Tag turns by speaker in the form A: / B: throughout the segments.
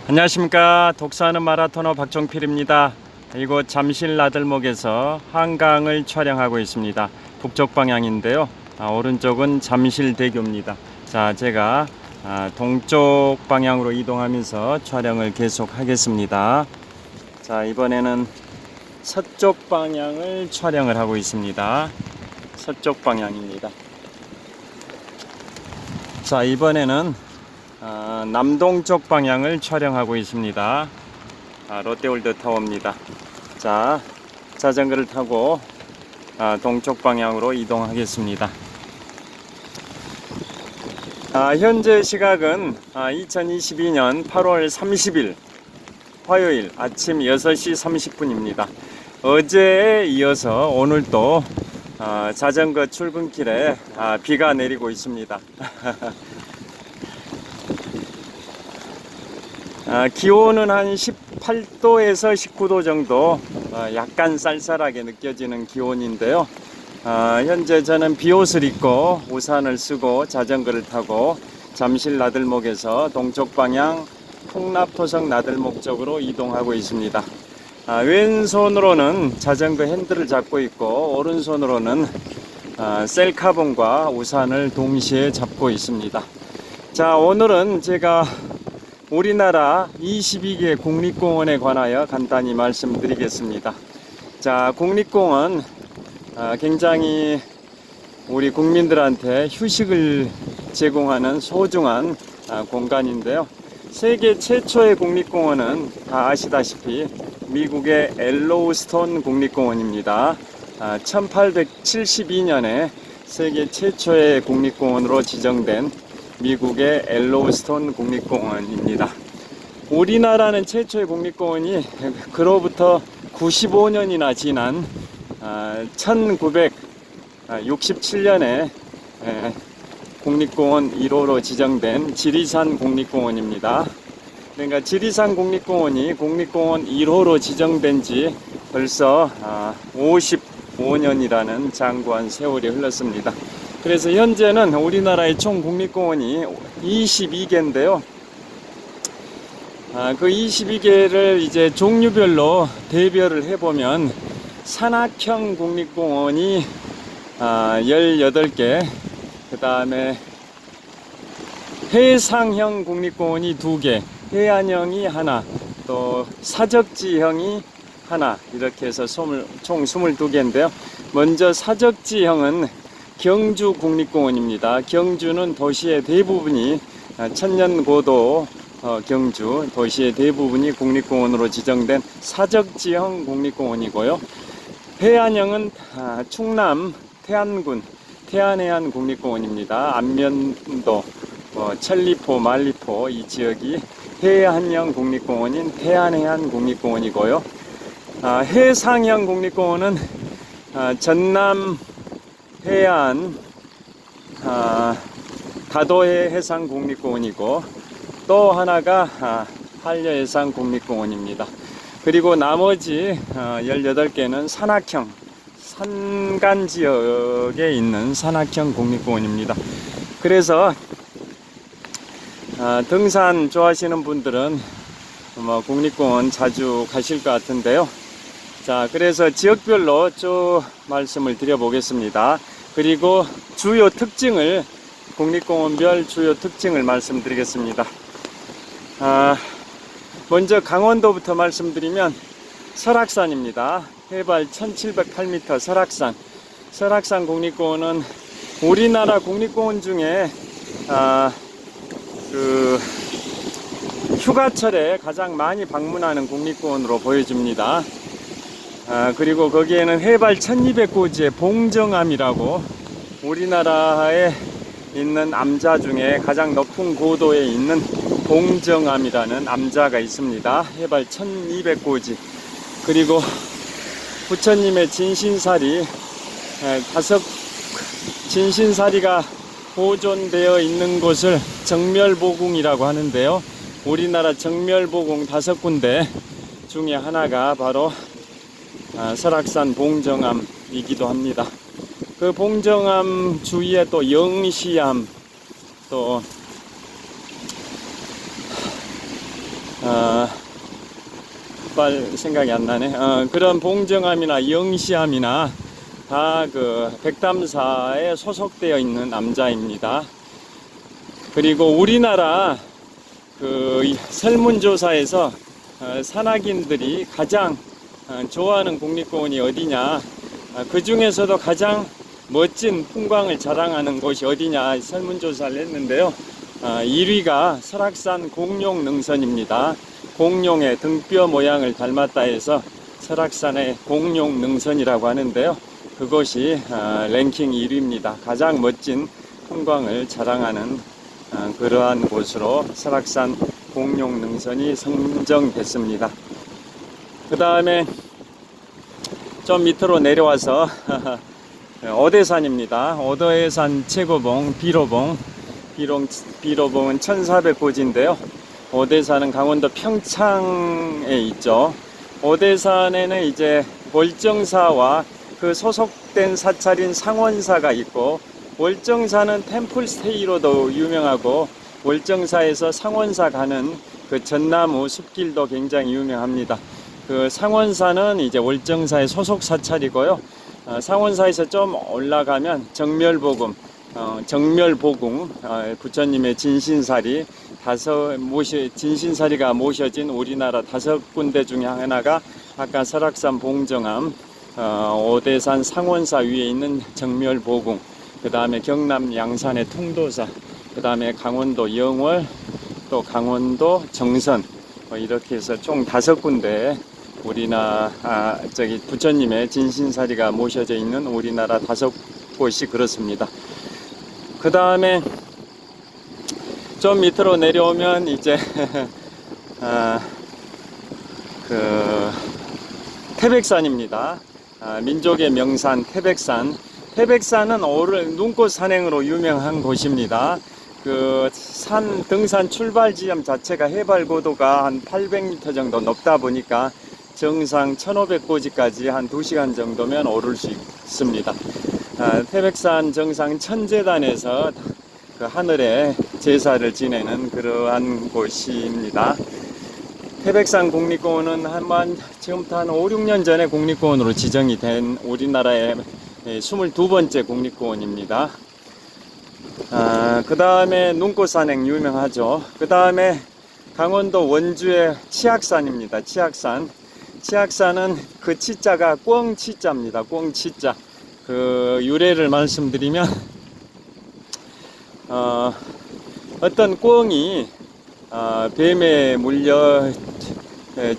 A: 안녕하십니까. 독서하는 마라토너 박정필입니다. 이곳 잠실 나들목에서 한강을 촬영하고 있습니다. 북쪽 방향인데요. 오른쪽은 잠실대교입니다. 자, 제가 동쪽 방향으로 이동하면서 촬영을 계속하겠습니다. 자, 이번에는 서쪽 방향을 촬영을 하고 있습니다. 서쪽 방향입니다. 자, 이번에는 남동쪽 방향을 촬영하고 있습니다. 롯데월드 타워입니다. 자, 자전거를 타고 동쪽 방향으로 이동하겠습니다. 현재 시각은 2022년 8월 30일 화요일 아침 6시 30분입니다. 어제에 이어서 오늘도 자전거 출근길에 비가 내리고 있습니다. 기온은 한 18도에서 19도 정도 약간 쌀쌀하게 느껴지는 기온인데요. 현재 저는 비옷을 입고 우산을 쓰고 자전거를 타고 잠실 나들목에서 동쪽 방향 풍납토성 나들목 쪽으로 이동하고 있습니다. 왼손으로는 자전거 핸들을 잡고 있고 오른손으로는 셀카봉과 우산을 동시에 잡고 있습니다. 자, 오늘은 제가 우리나라 22개 국립공원에 관하여 간단히 말씀드리겠습니다. 자, 국립공원 굉장히 우리 국민들한테 휴식을 제공하는 소중한 공간인데요. 세계 최초의 국립공원은 다 아시다시피 미국의 옐로우스톤 국립공원입니다. 1872년에 세계 최초의 국립공원으로 지정된 미국의 옐로우스톤 국립공원입니다. 우리나라는 최초의 국립공원이 그로부터 95년이나 지난 1967년에 국립공원 1호로 지정된 지리산 국립공원입니다. 그러니까 지리산 국립공원이 국립공원 1호로 지정된 지 벌써 55년이라는 장구한 세월이 흘렀습니다. 그래서 현재는 우리나라의 총 국립공원이 22개인데요. 그 22개를 이제 종류별로 대별을 해보면 산악형 국립공원이 18개, 그 다음에 해상형 국립공원이 2개, 해안형이 하나, 또 사적지형이 하나, 이렇게 해서 총 22개인데요. 먼저 사적지형은 경주 국립공원입니다. 경주는 도시의 대부분이 천년고도 경주 도시의 대부분이 국립공원으로 지정된 사적지형 국립공원이고요. 해안형은 충남 태안군 태안해안 국립공원입니다. 안면도 천리포 만리포 이 지역이 해안형 국립공원인 태안해안 국립공원이고요. 해상형 국립공원은 전남 해안 다도해 해상국립공원이고 또 하나가 한려해상 국립공원입니다. 그리고 나머지 18개는 산악형 산간 지역에 있는 산악형 국립공원입니다. 그래서 등산 좋아하시는 분들은 국립공원 자주 가실 것 같은데요. 자, 그래서 지역별로 쭉 말씀을 드려보겠습니다. 그리고 주요 특징을 국립공원별 주요 특징을 말씀드리겠습니다. 먼저 강원도부터 말씀드리면 설악산입니다. 해발 1708m 설악산 국립공원은 우리나라 국립공원 중에 휴가철에 가장 많이 방문하는 국립공원으로 보여집니다. 그리고 거기에는 해발 1200고지의 봉정암이라고 우리나라에 있는 암자 중에 가장 높은 고도에 있는 봉정암이라는 암자가 있습니다. 해발 1200고지. 그리고 부처님의 진신사리가 보존되어 있는 곳을 정멸보궁이라고 하는데요. 우리나라 정멸보궁 5군데 중에 하나가 바로 설악산 봉정암이기도 합니다. 그 봉정암 주위에 또 영시암, 또 어, 빨 생각이 안 나네. 그런 봉정암이나 영시암이나 다 그 백담사에 소속되어 있는 남자입니다. 그리고 우리나라 그 설문조사에서 산악인들이 가장 좋아하는 국립공원이 어디냐, 그 중에서도 가장 멋진 풍광을 자랑하는 곳이 어디냐 설문조사를 했는데요. 1위가 설악산 공룡능선입니다. 공룡의 등뼈 모양을 닮았다 해서 설악산의 공룡능선이라고 하는데요. 그곳이 랭킹 1위입니다. 가장 멋진 풍광을 자랑하는 그러한 곳으로 설악산 공룡능선이 선정됐습니다. 그 다음에 좀 밑으로 내려와서 오대산입니다. 오대산 최고봉 비로봉은 1400고지인데요. 오대산은 강원도 평창에 있죠. 오대산에는 이제 월정사와 그 소속된 사찰인 상원사가 있고, 월정사는 템플스테이로도 유명하고, 월정사에서 상원사 가는 그 전나무 숲길도 굉장히 유명합니다. 그 상원사는 이제 월정사의 소속 사찰이고요. 상원사에서 좀 올라가면 정멸복음, 정멸보궁, 부처님의 진신사리 진신사리가 모셔진 우리나라 5군데 중에 하나가 아까 설악산 봉정암, 오대산 상원사 위에 있는 정멸보궁, 그 다음에 경남 양산의 통도사, 그 다음에 강원도 영월, 또 강원도 정선, 이렇게 해서 총 5군데 부처님의 진신사리가 모셔져 있는 우리나라 5곳이 그렇습니다. 그 다음에 좀 밑으로 내려오면 이제 태백산입니다. 민족의 명산 태백산. 태백산은 눈꽃 산행으로 유명한 곳입니다. 그 등산 출발 지점 자체가 해발 고도가 한 800m 정도 높다 보니까 정상 1500고지까지 한 2시간 정도면 오를 수 있습니다. 태백산 정상 천재단에서 그 하늘에 제사를 지내는 그러한 곳입니다. 태백산 국립공원은 지금부터 한 5, 6년 전에 국립공원으로 지정이 된 우리나라의 22번째 국립공원입니다. 그 다음에 눈꽃산행 유명하죠. 그 다음에 강원도 원주의 치악산입니다. 치악산은 그 치자가 꿩치자입니다. 꿩치자. 그 유래를 말씀드리면, 어떤 꿩이 뱀에 물려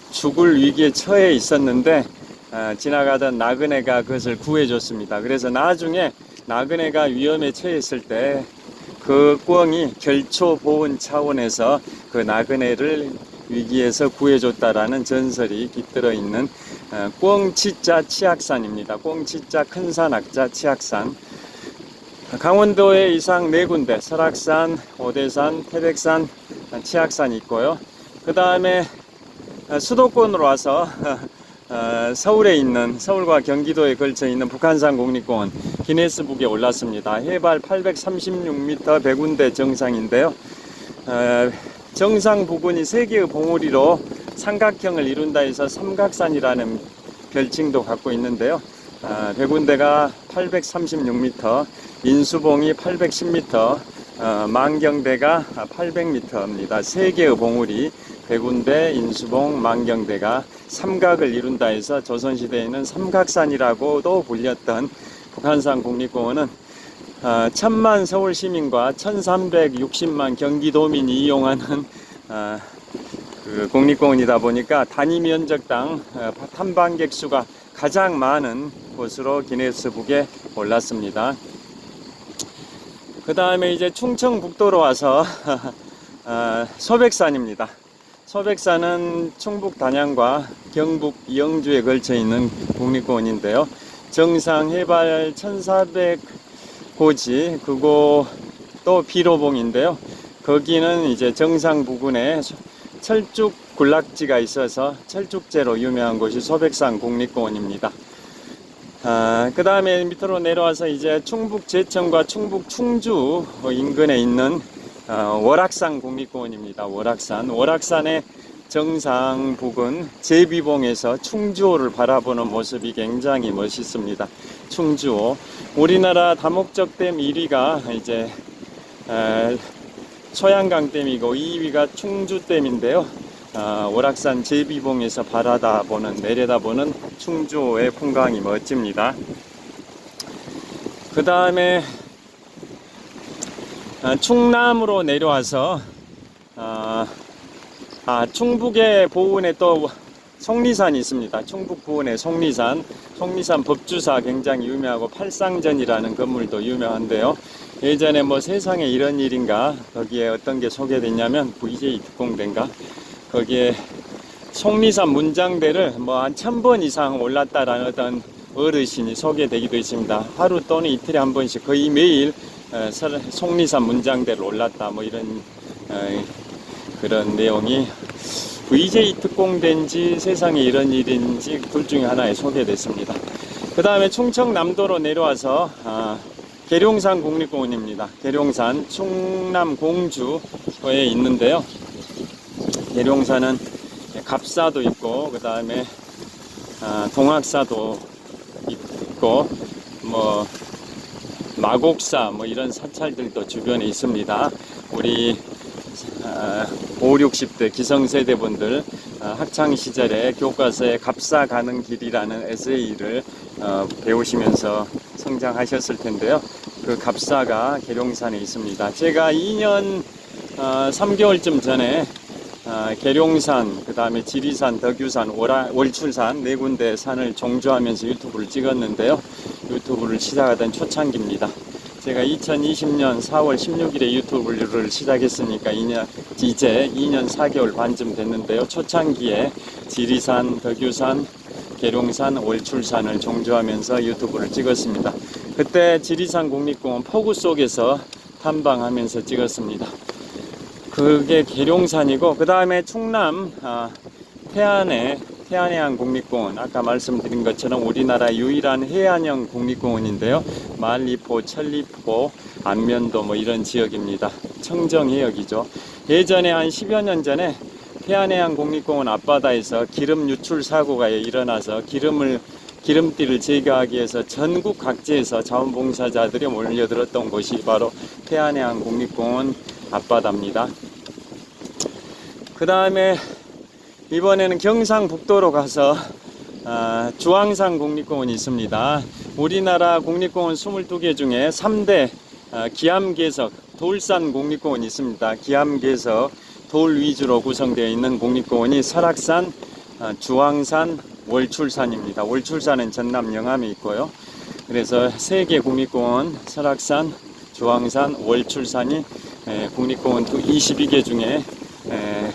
A: 죽을 위기에 처해 있었는데, 지나가던 나그네가 그것을 구해줬습니다. 그래서 나중에 나그네가 위험에 처했을 때 그 꿩이 결초 보훈 차원에서 그 나그네를 위기에서 구해줬다라는 전설이 깃들어 있는 꿩치자 치악산입니다. 꿩치자 큰산악자 치악산. 강원도에 이상 4군데, 설악산, 오대산, 태백산, 치악산이 있고요. 그 다음에 수도권으로 와서 서울과 경기도에 걸쳐 있는 북한산 국립공원 기네스북에 올랐습니다. 해발 836m 100군데 정상인데요. 정상 부근이 3개의 봉우리로 삼각형을 이룬다 해서 삼각산이라는 별칭도 갖고 있는데요. 100군데가 836m, 인수봉이 810m, 만경대가 800m입니다. 3개의 봉우리, 100군데, 인수봉, 만경대가 삼각을 이룬다 해서 조선시대에는 삼각산이라고도 불렸던 북한산 국립공원은 1000만 서울시민과 1360만 경기도민이 이용하는 그 국립공원이다 보니까 단위 면적당 탐방객 수가 가장 많은 곳으로 기네스북에 올랐습니다. 그 다음에 이제 충청북도로 와서 소백산입니다. 소백산은 충북 단양과 경북 영주에 걸쳐 있는 국립공원인데요. 정상 해발 1400고지, 그곳도 비로봉인데요. 거기는 이제 정상 부근에 철쭉 군락지가 있어서 철쭉제로 유명한 곳이 소백산 국립공원입니다. 그 다음에 밑으로 내려와서 이제 충북 제천과 충북 충주 인근에 있는 월악산 국립공원입니다. 월악산에 정상 부근 제비봉에서 충주호를 바라보는 모습이 굉장히 멋있습니다. 충주호. 우리나라 다목적댐 1위가 이제 소양강댐이고 2위가 충주댐인데요. 오락산 제비봉에서 내려다보는 충주호의 풍광이 멋집니다. 그 다음에 충남으로 내려와서 충북의 보은에 또 속리산이 있습니다. 충북 보은의 속리산 법주사 굉장히 유명하고 팔상전이라는 건물도 유명한데요. 예전에 뭐 세상에 이런 일인가 거기에 어떤 게 소개됐냐면 VJ 특공대인가 거기에 속리산 문장대를 뭐 한 1000번 이상 올랐다라는 어떤 어르신이 소개되기도 있습니다. 하루 또는 이틀에 한 번씩 거의 매일 속리산 문장대를 올랐다 뭐 이런 그런 내용이 VJ 특공대인지 세상에 이런 일인지 둘 중에 하나에 소개됐습니다. 그 다음에 충청남도로 내려와서 계룡산 국립공원입니다. 계룡산 충남 공주에 있는데요. 계룡산은 갑사도 있고 그 다음에 동학사도 있고 뭐 마곡사 뭐 이런 사찰들도 주변에 있습니다. 우리 5, 60대 기성세대분들 학창시절에 교과서에 갑사 가는 길이라는 에세이를 배우시면서 성장하셨을 텐데요. 그 갑사가 계룡산에 있습니다. 제가 2년 3개월쯤 전에 계룡산, 그 다음에 지리산, 덕유산, 월출산 네 군데 산을 종주하면서 유튜브를 찍었는데요. 유튜브를 시작하던 초창기입니다. 제가 2020년 4월 16일에 유튜브를 시작했으니까 이제 2년 4개월 반쯤 됐는데요. 초창기에 지리산, 덕유산, 계룡산, 월출산을 종주하면서 유튜브를 찍었습니다. 그때 지리산 국립공원 폭우 속에서 탐방하면서 찍었습니다. 그게 계룡산이고 그 다음에 충남 태안해안 국립공원, 아까 말씀드린 것처럼 우리나라 유일한 해안형 국립공원인데요. 만리포, 천리포, 안면도 뭐 이런 지역입니다. 청정해역이죠. 예전에 한 10여 년 전에 태안해안 국립공원 앞바다에서 기름 유출 사고가 일어나서 기름띠를 제거하기 위해서 전국 각지에서 자원봉사자들이 몰려들었던 곳이 바로 태안해안 국립공원 앞바다입니다. 그 다음에 이번에는 경상북도로 가서 주황산 국립공원이 있습니다. 우리나라 국립공원 22개 중에 3대 기암괴석 돌산 국립공원이 있습니다. 기암괴석 돌 위주로 구성되어 있는 국립공원이 설악산, 주황산, 월출산입니다. 월출산은 전남 영암에 있고요. 그래서 3개 국립공원 설악산, 주황산, 월출산이 국립공원 22개 중에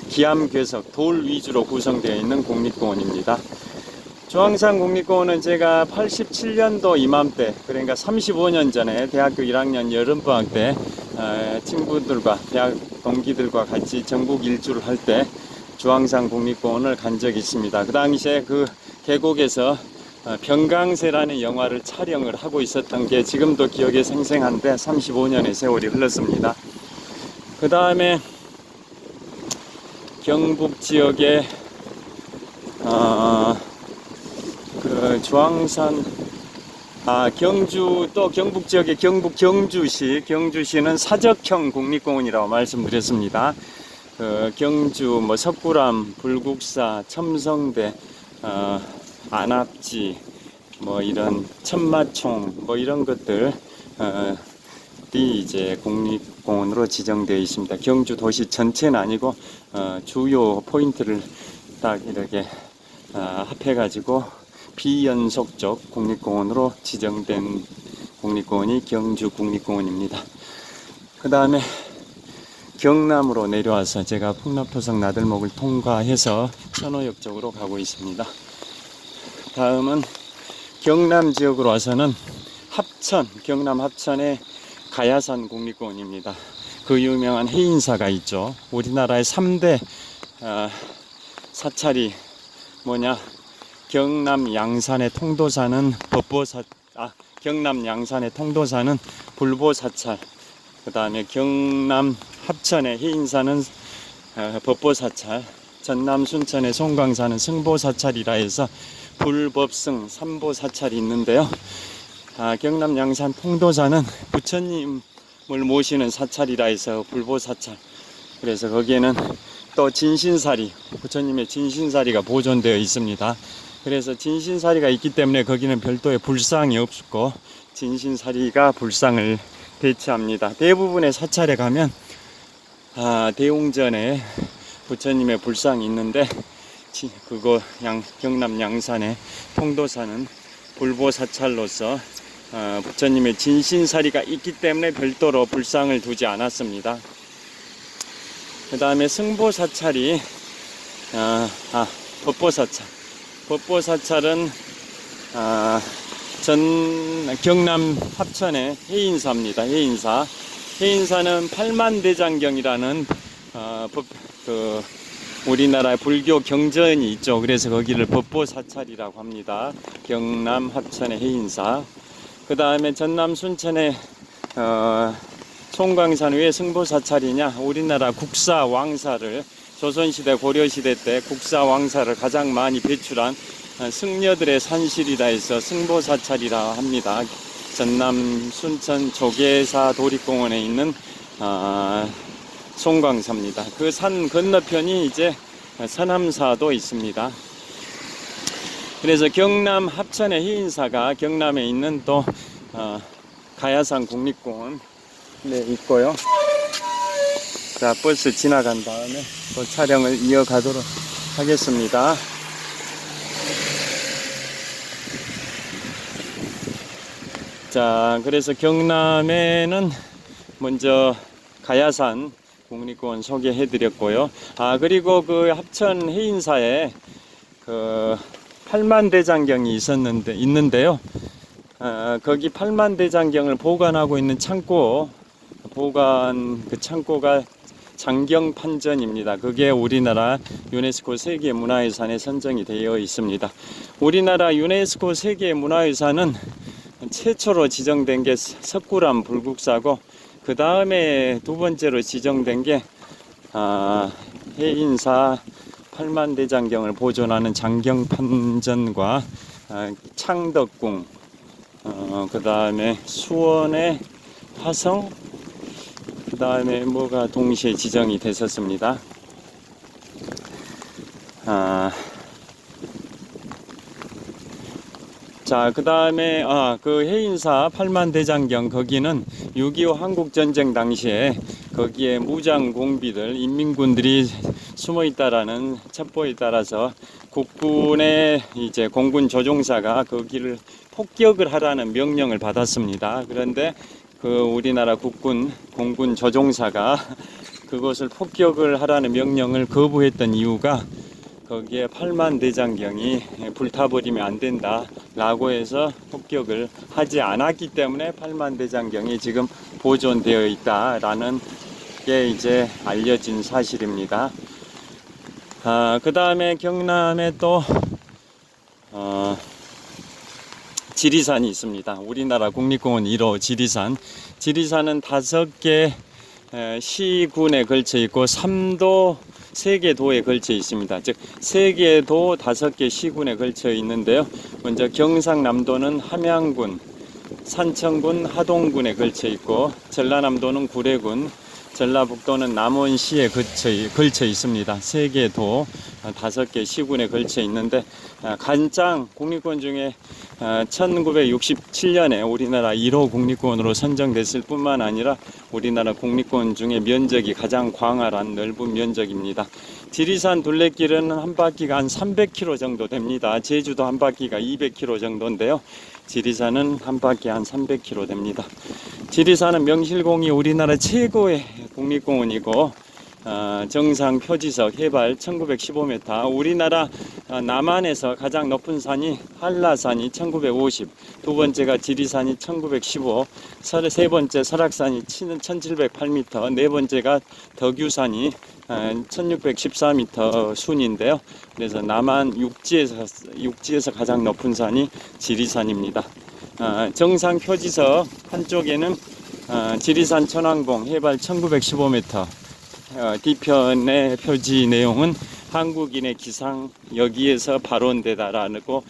A: 기암괴석 돌 위주로 구성되어 있는 국립공원입니다. 주황산 국립공원은 제가 87년도 이맘때, 그러니까 35년 전에 대학교 1학년 여름방학 때 친구들과 대학 동기들과 같이 전국 일주를 할 때 주황산 국립공원을 간 적이 있습니다. 그 당시에 그 계곡에서 병강세라는 영화를 촬영을 하고 있었던 게 지금도 기억에 생생한데 35년의 세월이 흘렀습니다. 그 다음에 경북 지역에 그 주황산 경주 또 경북 지역의 경북 경주시는 사적형 국립공원이라고 말씀드렸습니다. 경주 뭐 석굴암, 불국사, 첨성대, 안압지 뭐 이런 천마총 뭐 이런 것들 이제 국립공원으로 지정되어 있습니다. 경주 도시 전체는 아니고 주요 포인트를 딱 이렇게 합해가지고 비연속적 국립공원으로 지정된 국립공원이 경주 국립공원입니다. 그 다음에 경남으로 내려와서 제가 풍납토성 나들목을 통과해서 천호역 쪽으로 가고 있습니다. 다음은 경남 지역으로 와서는 경남 합천의 가야산 국립공원입니다. 그 유명한 해인사가 있죠. 우리나라의 3대 사찰이 뭐냐? 경남 양산의 통도사는 경남 양산의 통도사는 불보사찰, 그 다음에 경남 합천의 해인사는 법보사찰, 전남 순천의 송광산은 승보사찰이라 해서 불법승 삼보사찰이 있는데요. 경남 양산 통도사는 부처님을 모시는 사찰이라 해서 불보사찰. 그래서 거기에는 또 진신사리, 부처님의 진신사리가 보존되어 있습니다. 그래서 진신사리가 있기 때문에 거기는 별도의 불상이 없고 진신사리가 불상을 대체합니다. 대부분의 사찰에 가면 대웅전에 부처님의 불상이 있는데 그거 경남 양산의 통도사는 불보사찰로서 부처님의 진신사리가 있기 때문에 별도로 불상을 두지 않았습니다. 그 다음에 승보사찰이 법보사찰. 법보사찰은 경남 합천의 해인사입니다. 해인사는 팔만대장경이라는 우리나라의 불교 경전이 있죠. 그래서 거기를 법보사찰이라고 합니다. 경남 합천의 해인사. 그 다음에 전남 순천의 송광산 왜 승보사찰이냐? 우리나라 국사왕사를 조선시대 고려시대 때 국사왕사를 가장 많이 배출한 승려들의 산실이라 해서 승보사찰이라 합니다. 전남 순천 조계사 도립공원에 있는 송광사입니다. 그 산 건너편이 이제 서남사도 있습니다. 그래서 경남 합천의 해인사가 경남에 있는 또 가야산 국립공원에 있고요. 자, 버스 지나간 다음에 또 촬영을 이어가도록 하겠습니다. 자, 그래서 경남에는 먼저 가야산 국립공원 소개해 드렸고요. 그리고 그 합천 해인사에 그 팔만대장경이 있는데요. 거기 팔만대장경을 보관하고 있는 창고가 장경판전입니다. 그게 우리나라 유네스코 세계문화유산에 선정이 되어 있습니다. 우리나라 유네스코 세계문화유산은 최초로 지정된 게 석굴암 불국사고, 그 다음에 두 번째로 지정된 게 해인사 팔만대장경을 보존하는 장경판전과 창덕궁, 그 다음에 수원의 화성, 그 다음에 뭐가 동시에 지정이 됐었습니다. 자, 그 다음에 그 해인사 팔만대장경, 거기는 6.25 한국전쟁 당시에 거기에 무장 공비들, 인민군들이 숨어 있다라는 첩보에 따라서 국군의 이제 공군 조종사가 거기를 폭격을 하라는 명령을 받았습니다. 그런데 그 우리나라 공군 조종사가 그것을 폭격을 하라는 명령을 거부했던 이유가 거기에 팔만대장경이 불타버리면 안 된다 라고 해서 폭격을 하지 않았기 때문에 팔만대장경이 지금 보존되어 있다라는 게 이제 알려진 사실입니다. 그 다음에 경남에 또 지리산이 있습니다. 우리나라 국립공원 1호 지리산. 지리산은 5개 시군에 걸쳐 있고 3도 3개 도에 걸쳐 있습니다. 즉 3개 도 5개 시군에 걸쳐 있는데요. 먼저 경상남도는 함양군, 산청군, 하동군에 걸쳐 있고, 전라남도는 구례군, 전라북도는 남원시에 걸쳐 있습니다. 3개 도 5개 시군에 걸쳐 있는데, 간장 국립공원 중에 1967년에 우리나라 1호 국립공원으로 선정됐을 뿐만 아니라 우리나라 국립공원 중에 면적이 가장 광활한 넓은 면적입니다. 지리산 둘레길은 한 바퀴가 한 300km 정도 됩니다. 제주도 한 바퀴가 200km 정도인데요. 지리산은 한 바퀴 한 300km 됩니다. 지리산은 명실공히 우리나라 최고의 국립공원이고, 정상 표지석 해발 1915m, 우리나라 남한에서 가장 높은 산이 한라산이 1950, 두 번째가 지리산이 1915, 세 번째 설악산이 1708m, 네 번째가 덕유산이 1614m 순인데요. 그래서 남한 육지에서 가장 높은 산이 지리산입니다. 정상 표지석 한쪽에는 지리산 천왕봉 해발 1915m, 뒤편의 표지 내용은 한국인의 기상 여기에서 발원되다라고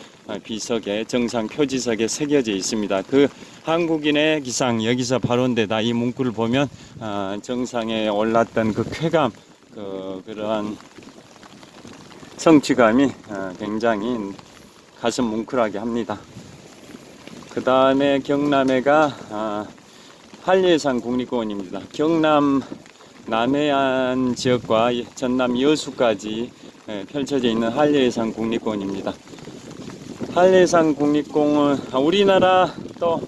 A: 비석에 정상 표지석에 새겨져 있습니다. 그 한국인의 기상 여기서 발원되다 이 문구를 보면 정상에 올랐던 그 쾌감 그러한 성취감이 굉장히 가슴 뭉클하게 합니다. 그 다음에 경남해가 한려해상 국립공원입니다. 경남 남해안 지역과 전남 여수까지 펼쳐져 있는 한려해상 국립공원입니다. 한려해상 국립공원 우리나라 또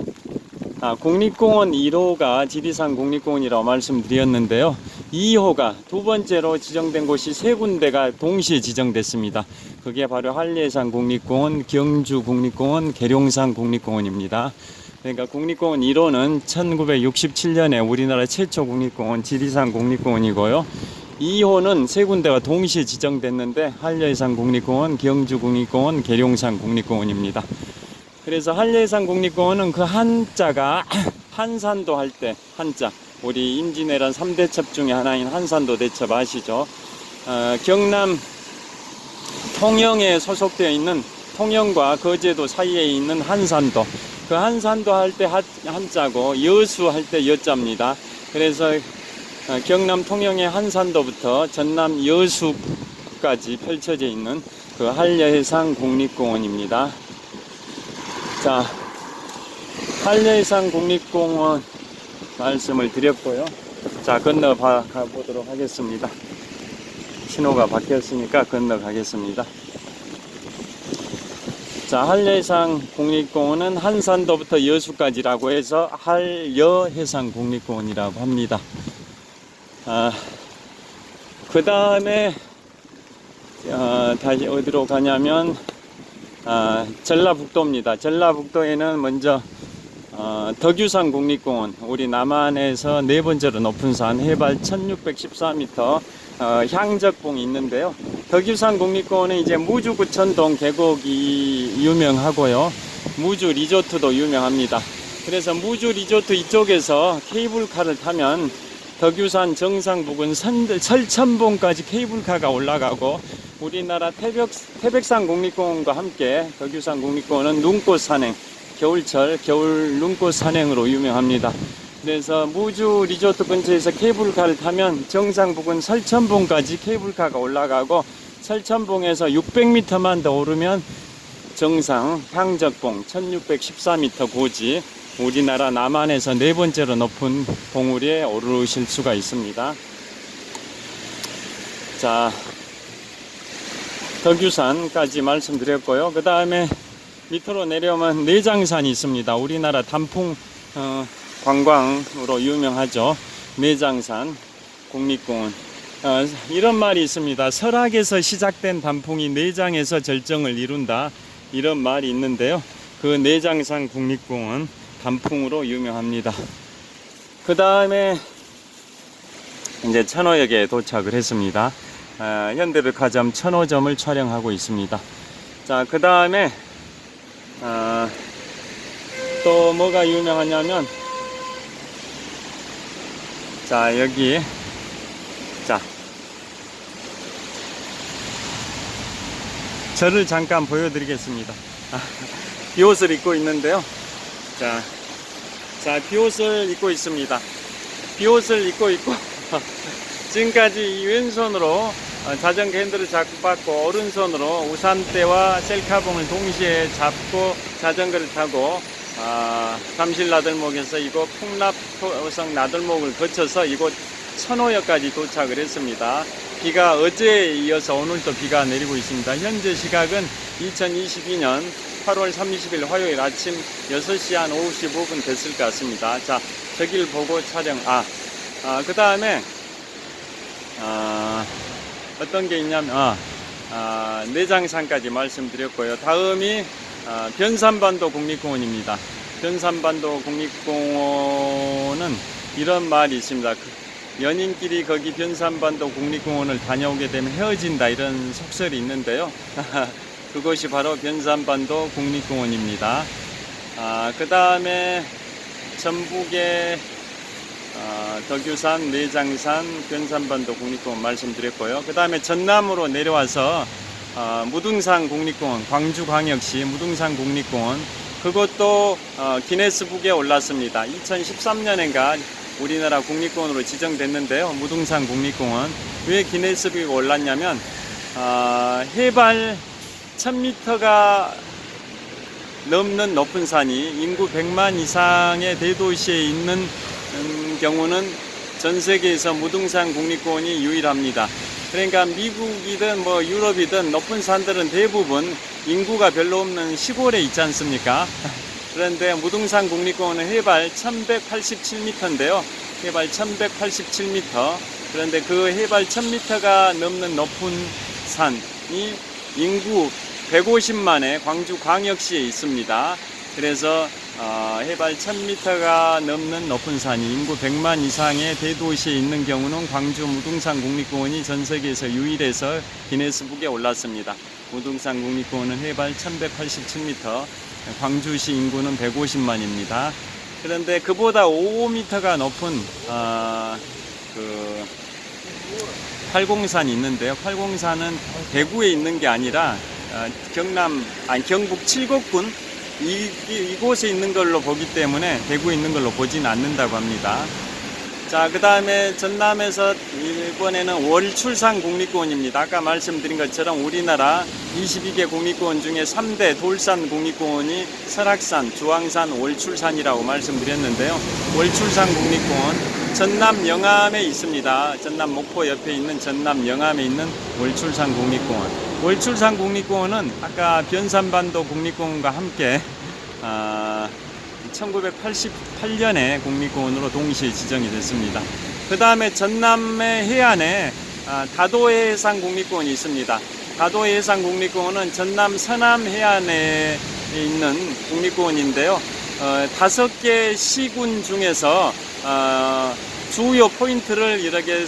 A: 국립공원 1호가 지리산 국립공원이라고 말씀드렸는데요. 2호가 두 번째로 지정된 곳이 세 군데가 동시에 지정됐습니다. 그게 바로 한려해상 국립공원, 경주 국립공원, 계룡산 국립공원입니다. 그러니까 국립공원 1호는 1967년에 우리나라 최초 국립공원 지리산 국립공원이고요. 2호는 세 군데가 동시에 지정됐는데 한려해상 국립공원, 경주 국립공원, 계룡산 국립공원입니다. 그래서 한려해상 국립공원은 그 한자가 한산도 할 때 한자 우리 임진왜란 3대첩 중에 하나인 한산도 대첩 아시죠? 경남 통영에 소속되어 있는 통영과 거제도 사이에 있는 한산도 그 한산도 할 때 한자고 여수 할 때 여자입니다. 그래서 경남 통영의 한산도부터 전남 여수까지 펼쳐져 있는 그 한려해상 국립공원입니다. 자, 한려해상 국립공원 말씀을 드렸고요. 자, 건너가 보도록 하겠습니다. 신호가 바뀌었으니까 건너가겠습니다. 자, 한려해상 국립공원은 한산도부터 여수까지라고 해서 한려해상 국립공원이라고 합니다. 그 다음에 다시 어디로 가냐면 전라북도입니다. 전라북도에는 먼저 덕유산 국립공원 우리 남한에서 네 번째로 높은 산 해발 1614m 향적봉이 있는데요. 덕유산 국립공원은 이제 무주구천동 계곡이 유명하고요. 무주 리조트도 유명합니다. 그래서 무주 리조트 이쪽에서 케이블카를 타면 덕유산 정상 부근 설천봉까지 케이블카가 올라가고 우리나라 태백산 국립공원과 함께 덕유산 국립공원은 눈꽃 산행 겨울철 겨울 눈꽃 산행으로 유명합니다. 그래서 무주 리조트 근처에서 케이블카를 타면 정상 부근 설천봉까지 케이블카가 올라가고 설천봉에서 600m만 더 오르면 정상 향적봉 1614m 고지 우리나라 남한에서 네 번째로 높은 봉우리에 오르실 수가 있습니다. 자, 덕유산까지 말씀드렸고요. 그 다음에 밑으로 내려오면 내장산이 있습니다. 우리나라 단풍 관광으로 유명하죠. 내장산 국립공원. 이런 말이 있습니다. 설악에서 시작된 단풍이 내장에서 절정을 이룬다. 이런 말이 있는데요. 그 내장산 국립공원 단풍으로 유명합니다. 그 다음에 이제 천호역에 도착을 했습니다. 현대백화점 천호점을 촬영하고 있습니다. 자, 그 다음에 또 뭐가 유명하냐면 자, 여기 자, 저를 잠깐 보여드리겠습니다. 비옷을 입고 있는데요. 자, 비옷을 입고 있습니다. 비옷을 입고 있고 지금까지 이 왼손으로 자전거 핸들을 잡고 오른손으로 우산대와 셀카봉을 동시에 잡고 자전거를 타고 잠실 나들목에서 이곳 풍납성 나들목을 거쳐서 이곳 천호역까지 도착을 했습니다. 비가 어제에 이어서 오늘도 비가 내리고 있습니다. 현재 시각은 2022년 8월 30일 화요일 아침 6시 한 55분 됐을 것 같습니다. 자, 저길 보고 촬영. 그 다음에 어떤 게 있냐면 내장산까지 말씀드렸고요. 다음이 변산반도 국립공원입니다. 변산반도 국립공원은 이런 말이 있습니다. 연인끼리 거기 변산반도 국립공원을 다녀오게 되면 헤어진다 이런 속설이 있는데요. 그것이 바로 변산반도 국립공원입니다. 그 다음에 전북의 덕유산, 내장산, 변산반도 국립공원 말씀드렸고요. 그 다음에 전남으로 내려와서 무등산 국립공원, 광주광역시 무등산 국립공원, 그것도 기네스북에 올랐습니다. 2013년인가 우리나라 국립공원으로 지정됐는데요. 무등산 국립공원. 왜 기네스북에 올랐냐면 해발 1000m가 넘는 높은 산이 인구 100만 이상의 대도시에 있는 경우는 전 세계에서 무등산 국립공원이 유일합니다. 그러니까 미국이든 뭐 유럽이든 높은 산들은 대부분 인구가 별로 없는 시골에 있지 않습니까? 그런데 무등산 국립공원은 해발 1187m인데요. 해발 1187m. 그런데 그 해발 1000m가 넘는 높은 산이 인구 150만의 광주 광역시에 있습니다. 그래서 해발 1000m가 넘는 높은 산이 인구 100만 이상의 대도시에 있는 경우는 광주 무등산 국립공원이 전 세계에서 유일해서 기네스북에 올랐습니다. 무등산 국립공원은 해발 1187m, 광주시 인구는 150만입니다. 그런데 그보다 5m가 높은 팔공산이 있는데요. 팔공산은 대구에 있는 게 아니라 경북 칠곡군 이곳에 있는 걸로 보기 때문에 대구에 있는 걸로 보지는 않는다고 합니다. 자, 그 다음에 전남에서 이번에는 월출산 국립공원입니다. 아까 말씀드린 것처럼 우리나라 22개 국립공원 중에 3대 돌산 국립공원이 설악산, 주황산, 월출산이라고 말씀드렸는데요. 월출산 국립공원 전남 영암에 있습니다. 전남 목포 옆에 있는 전남 영암에 있는 월출산 국립공원. 월출산 국립공원은 아까 변산반도 국립공원과 함께 1988년에 국립공원으로 동시에 지정이 됐습니다. 그 다음에 전남의 해안에 다도해상 국립공원이 있습니다. 다도해상 국립공원은 전남 서남 해안에 있는 국립공원인데요. 5개 시군 중에서 주요 포인트를 이렇게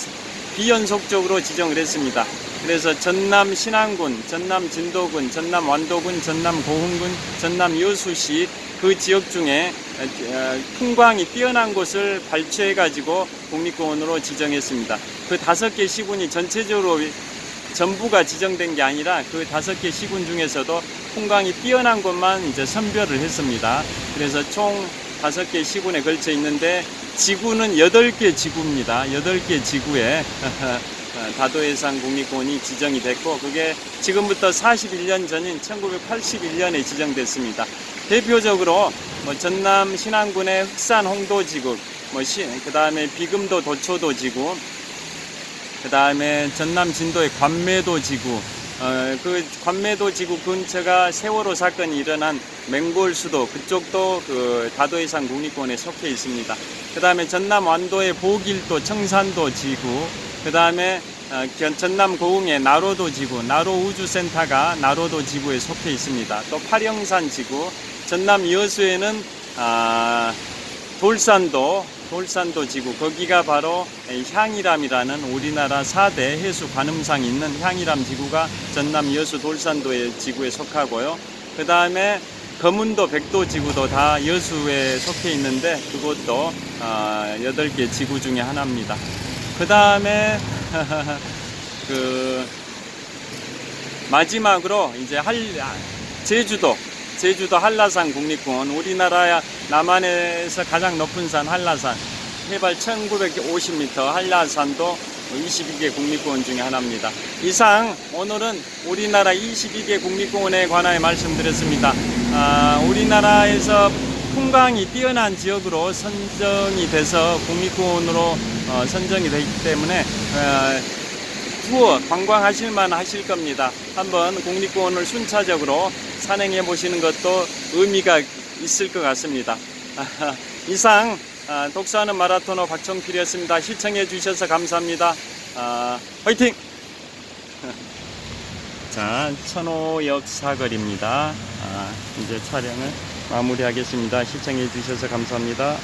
A: 비연속적으로 지정을 했습니다. 그래서 전남 신안군, 전남 진도군, 전남 완도군, 전남 고흥군, 전남 여수시 그 지역 중에 풍광이 뛰어난 곳을 발췌해 가지고 국립공원으로 지정했습니다. 그 5개 시군이 전체적으로 전부가 지정된 게 아니라 그 5개 시군 중에서도 풍광이 뛰어난 곳만 이제 선별을 했습니다. 그래서 총 5개 시군에 걸쳐 있는데 지구는 8개 지구입니다. 8개 지구에 다도해상 국립공원이 지정이 됐고 그게 지금부터 41년 전인 1981년에 지정됐습니다. 대표적으로 전남 신안군의 흑산 홍도지구, 그 다음에 비금도 도초도지구, 그 다음에 전남 진도의 관매도지구, 그 관매도지구 근처가 세월호 사건이 일어난 맹골수도 그쪽도 그 다도해상 국립공원에 속해 있습니다. 그 다음에 전남 완도의 보길도 청산도 지구, 그 다음에 전남 고흥의 나로도 지구, 나로 우주센터가 나로도 지구에 속해 있습니다. 또 팔영산 지구, 전남 여수에는 돌산도 지구, 거기가 바로 향이람이라는 우리나라 4대 해수 관음상이 있는 향이람 지구가 전남 여수 돌산도의 지구에 속하고요. 그 다음에 거문도 백도 지구도 다 여수에 속해 있는데 그것도 8개 지구 중에 하나입니다. 그 다음에 마지막으로 이제 제주도 한라산 국립공원, 우리나라 남한에서 가장 높은 산 한라산, 해발 1950m, 한라산도 22개 국립공원 중에 하나입니다. 이상 오늘은 우리나라 22개 국립공원에 관하여 말씀드렸습니다. 우리나라에서 풍광이 뛰어난 지역으로 선정이 돼서 국립공원으로 선정이 되기 때문에 투어 관광하실만 하실 겁니다. 한번 국립공원을 순차적으로 산행해 보시는 것도 의미가 있을 것 같습니다. 이상 독서하는 마라토너 박정필이었습니다. 시청해 주셔서 감사합니다. 화이팅! 자, 천호역 사거리입니다. 이제 촬영을 마무리하겠습니다. 시청해 주셔서 감사합니다.